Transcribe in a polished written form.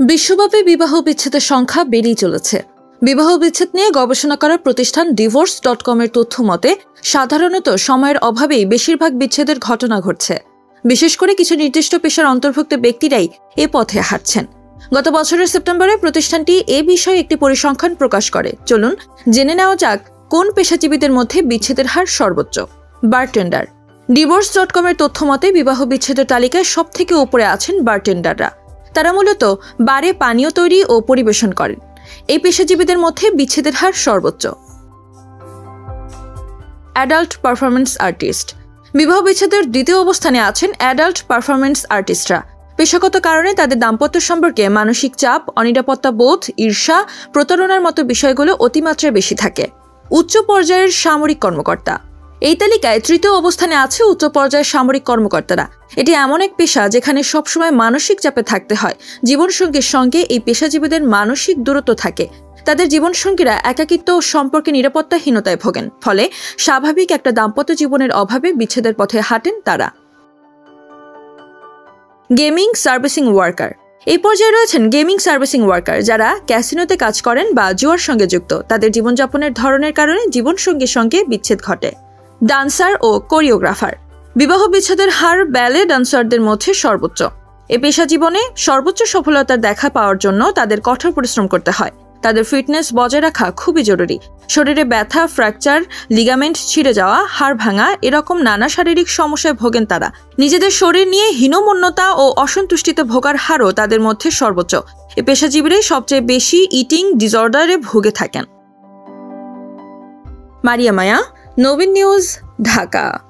বিশ্বব্যাপী বিবাহ বিচ্ছেদের সংখ্যা বেড়েই চলেছে। বিবাহ বিচ্ছেদ নিয়ে গবেষণা করা প্রতিষ্ঠান divorce.com এর তথ্য মতে সাধারণত সময়ের অভাবেই বেশিরভাগ বিচ্ছেদের ঘটনা ঘটছে। বিশেষ করে কিছু নির্দিষ্ট পেশার অন্তর্ভুক্ত ব্যক্তিরাই এ পথে হাঁটছেন। গত বছরের সেপ্টেম্বরে প্রতিষ্ঠানটি এ বিষয়ে একটি পরিসংখ্যান প্রকাশ করে। চলুন জেনে নেওয়া যাক কোন পেশাজীবীদের মধ্যে বিচ্ছেদের হার সর্বোচ্চ। বারটেন্ডার। divorce.com এর তথ্য মতে বিবাহ বিচ্ছেদের তালিকায় সবথেকে উপরে আছেন বারটেন্ডাররা। তারা মূলত বারে পানীয় তৈরি ও পরিবেশন করেন। এই পেশাজীবীদের মধ্যে বিচ্ছেদের হার সর্বোচ্চ। Adult performance artist. বিবাহ বিচ্ছেদের দ্বিতীয় অবস্থানে আছেন অ্যাডাল্ট পারফরমেন্স আর্টিস্টরা। পেশাগত কারণে তাদের দাম্পত্য সম্পর্কে মানসিক চাপ, অনিরাপত্তা বোধ, ঈর্ষা, প্রতারণার মতো বিষয়গুলো অতিমাত্রায় বেশি থাকে। উচ্চ পর্যায়ের সামরিক কর্মকর্তা। এই তালিকায় তৃতীয় অবস্থানে আছে উচ্চ পর্যায়ের সামরিক কর্মকর্তারা। এটি এমন এক পেশা যেখানে সবসময় মানসিক চাপে থাকতে হয়। জীবনসঙ্গীর সঙ্গে এই পেশাজীবীদের মানসিক দূরত্ব থাকে। তাদের জীবনসঙ্গীরা একাকিত্ব ও সম্পর্কে নিরাপত্তাহীনতায় ভোগেন, ফলে স্বাভাবিক একটা দাম্পত্য জীবনের অভাবে বিচ্ছেদের পথে হাঁটেন তারা। Gaming servicing worker. এই পর্যায়ে রয়েছেন গেমিং সার্ভিসিং ওয়ার্কার, যারা ক্যাসিনোতে কাজ করেন বা জুয়ার সঙ্গে যুক্ত। তাদের জীবনযাপনের ধরনের কারণে জীবনসঙ্গীর সঙ্গে বিচ্ছেদ ঘটে। ডান্সার ও কোরিওগ্রাফার। বিবাহ বিচ্ছেদের হার ব্যালে ডান্সারদের মধ্যে সর্বোচ্চ। এ পেশা জীবনে সর্বোচ্চ সফলতার দেখা পাওয়ার জন্য তাদের কঠোর পরিশ্রম করতে হয়। তাদের ফিটনেস বজায় রাখা খুবই জরুরি। শরীরে ব্যথা, ফ্র্যাকচার, লিগামেন্ট ছিঁড়ে যাওয়া, হাড় ভাঙা এরকম নানা শারীরিক সমস্যায় ভোগেন তারা। নিজেদের শরীর নিয়ে হীনমন্যতা ও অসন্তুষ্টিতে ভোগার হারও তাদের মধ্যে সর্বোচ্চ। এ পেশাজীবীরাই সবচেয়ে বেশি ইটিং ডিসঅর্ডারে ভুগে থাকেন। মারিয়া মায়া, নবীন নিউজ, ঢাকা।